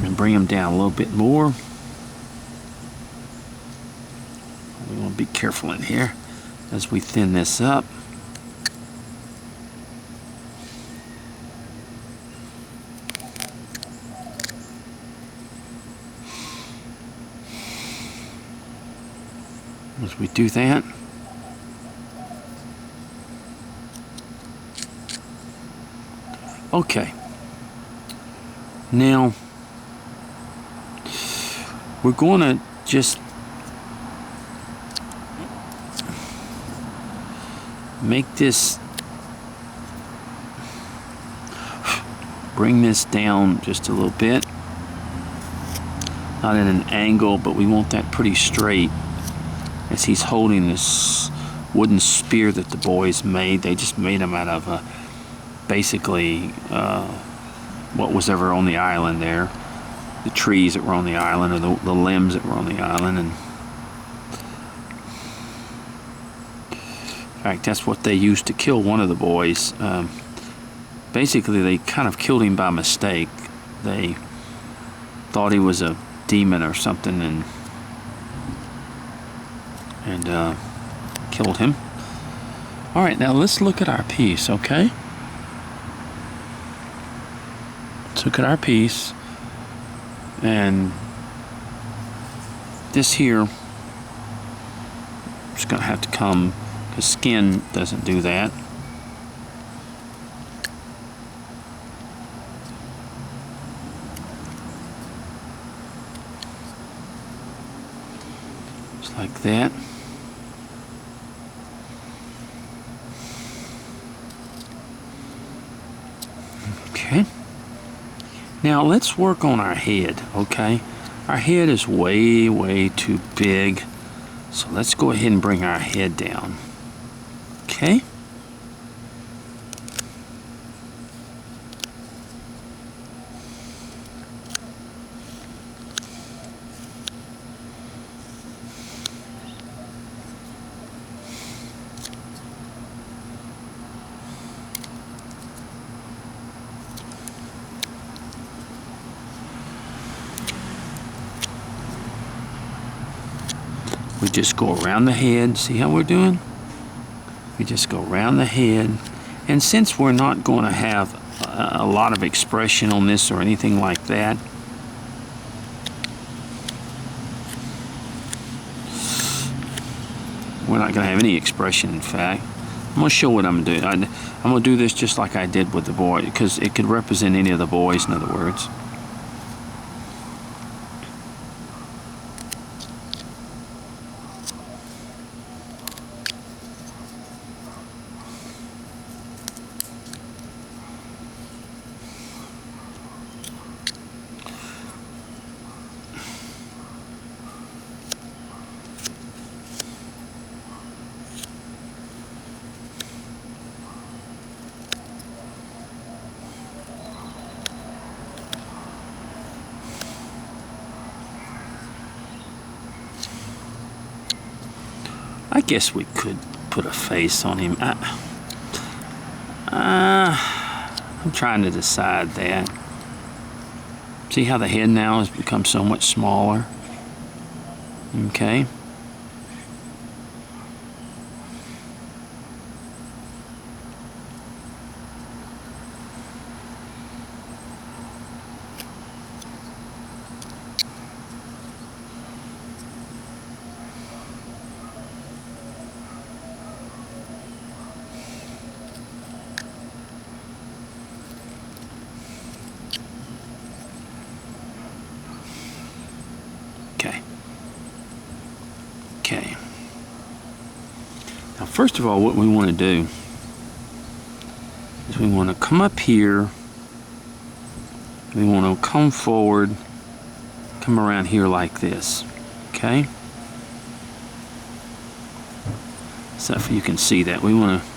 And bring them down a little bit more. We want to be careful in here as we thin this up. As we do that, okay, now we're going to just make this, bring this down just a little bit, not at an angle, but we want that pretty straight as he's holding this wooden spear that the boys made. They just made them out of basically what was ever on the island there, the trees that were on the island, or the limbs that were on the island. And in fact, that's what they used to kill one of the boys. Basically, they kind of killed him by mistake. They thought he was a demon or something, and killed him. All right, now let's look at our piece, okay? Let's look at our piece, and this here is going to have to come, because skin doesn't do that. Just like that. Okay. Now let's work on our head, okay? Our head is way, way too big. So let's go ahead and bring our head down. Okay? We just go around the head. See how we're doing? We just go around the head. And since we're not going to have a lot of expression on this or anything like that, we're not going to have any expression, in fact. I'm going to show what I'm doing. I'm going to do this just like I did with the boy, because it could represent any of the boys, in other words. I guess we could put a face on him. I'm trying to decide that. See how the head now has become so much smaller? Okay. Okay. Now, first of all, what we want to do is we want to come up here. We want to come forward, come around here like this. Okay? So if you can see that, we want to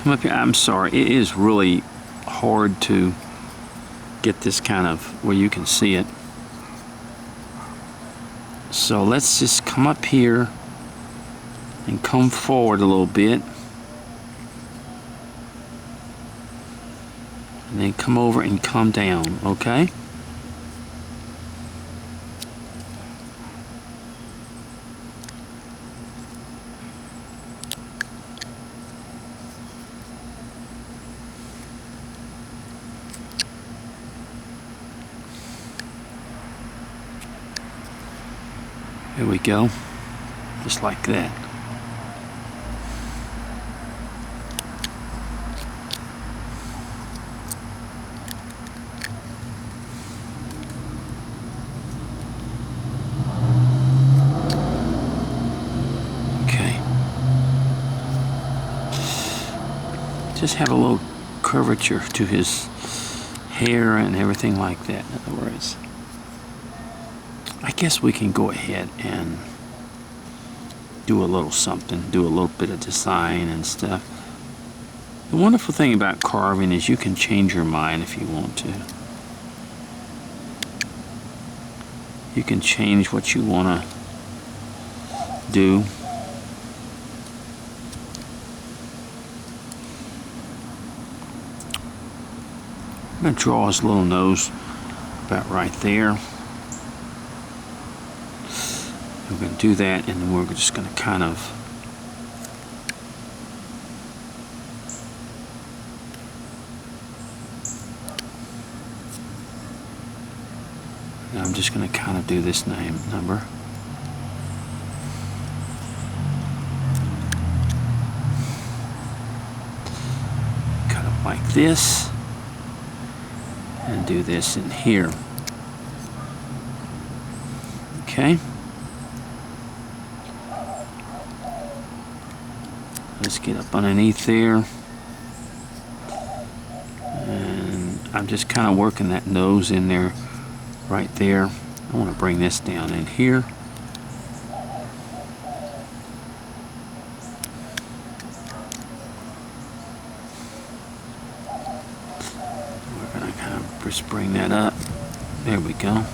come up here. I'm sorry, it is really hard to get this kind of where you can see it. So let's just come up here and come forward a little bit, and then come over and come down, okay? There we go. Just like that. Okay. Just have a little curvature to his hair and everything like that. In other words, I guess we can go ahead and do a little something, do a little bit of design and stuff. The wonderful thing about carving is you can change your mind if you want to. You can change what you want to do. I'm going to draw his little nose about right there. We're going to do that, and then we're just going to kind of I'm just going to kind of do this number. Cut it like this. And do this in here. Okay. Let's get up underneath there. And I'm just kind of working that nose in there, right there. I want to bring this down in here. Just bring that up. There we go.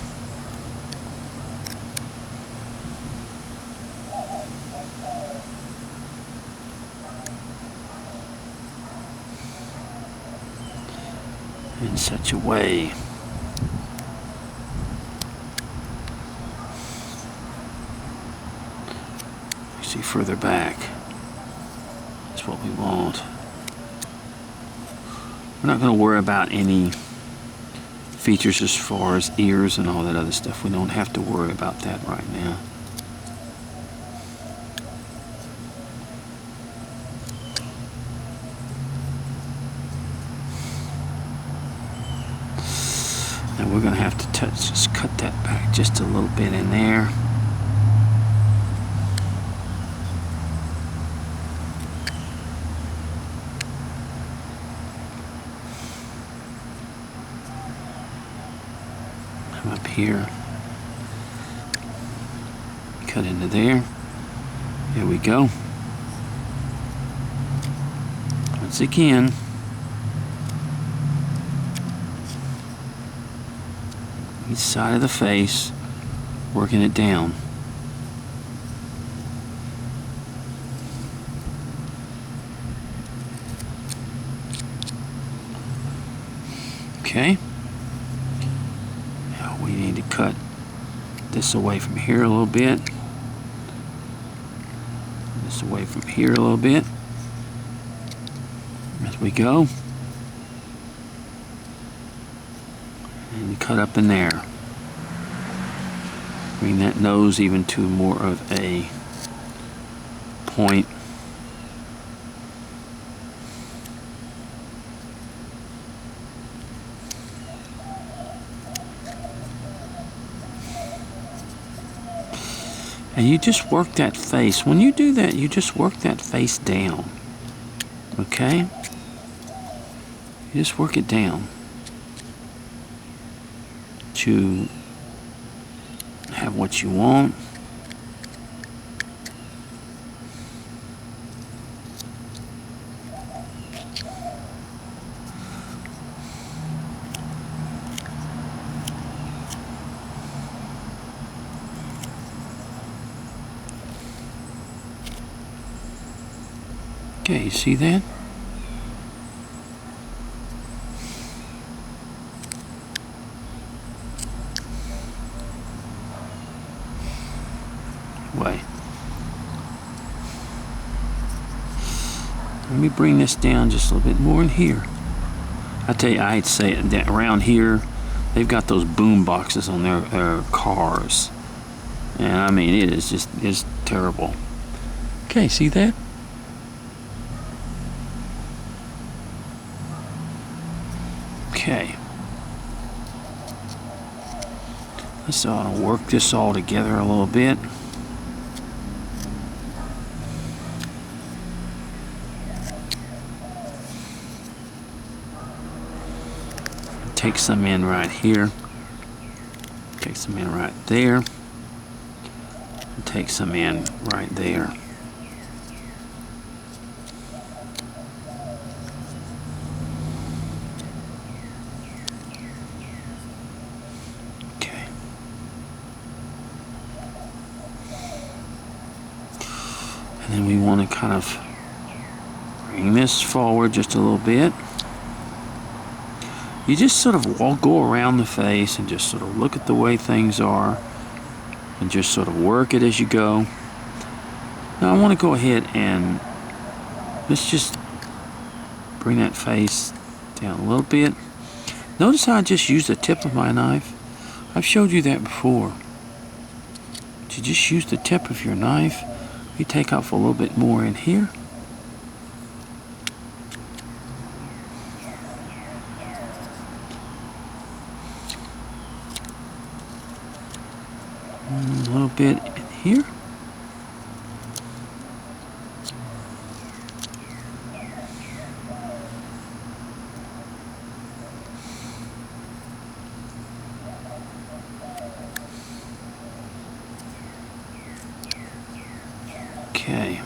In such a way. You see further back. That's what we want. We're not going to worry about any features as far as ears and all that other stuff. We don't have to worry about that right now. Now we're going to have to just cut that back just a little bit in there. Up here, cut into there. There we go. Once again, each side of the face, working it down. Okay. We need to cut this away from here a little bit. This away from here a little bit. As we go. And cut up in there. Bring that nose even to more of a point. And you just work that face. When you do that, you just work that face down. Okay? You just work it down to have what you want. Okay, you see that? Wait. Let me bring this down just a little bit more in here. I tell you, I'd say that around here, they've got those boom boxes on their cars. And I mean, it is just terrible. Okay, see that? Okay. Let's work this all together a little bit. Take some in right here. Take some in right there. And take some in right there. Okay. And then we want to kind of bring this forward just a little bit. You just sort of go around the face and just sort of look at the way things are and just sort of work it as you go. Now I want to go ahead and let's just bring that face down a little bit. Notice how I just used the tip of my knife. I've showed you that before. You just use the tip of your knife. You take off a little bit more in here. A little bit in here. Okay.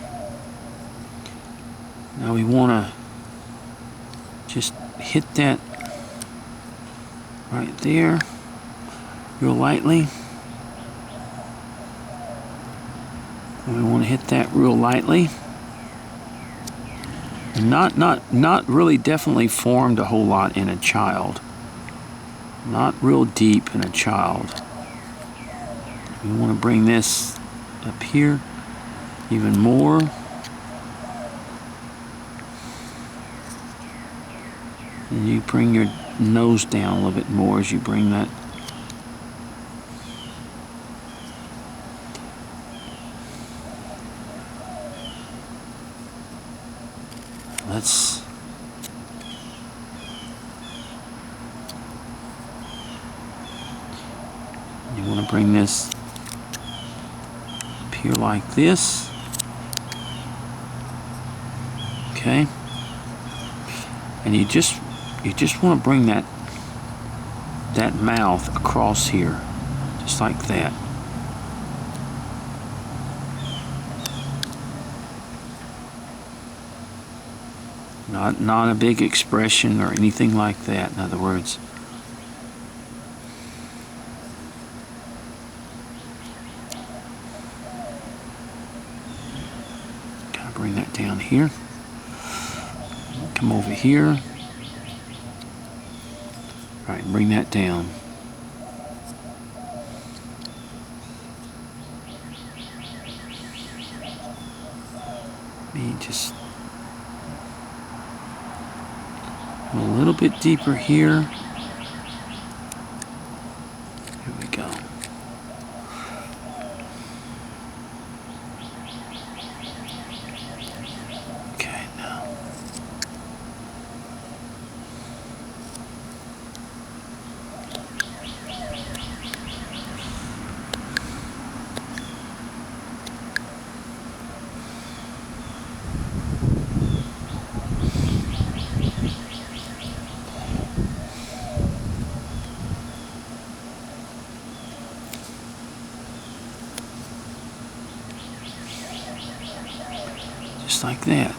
Now we want to just hit that right there real lightly. We want to hit that real lightly, and not really definitely formed a whole lot in a child. Not real deep in a child. We want to bring this up here even more. And you bring your nose down a little bit more as you bring that. You want to bring this up here like this. Okay. And you just want to bring that mouth across here, just like that. Not a big expression or anything like that, in other words. Kind of bring that down here. Come over here. All right, bring that down. Me just a little bit deeper here. Here we go. Okay, now. Just like that.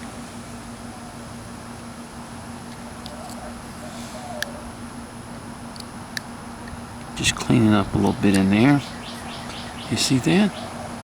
Just cleaning up a little bit in there. You see that?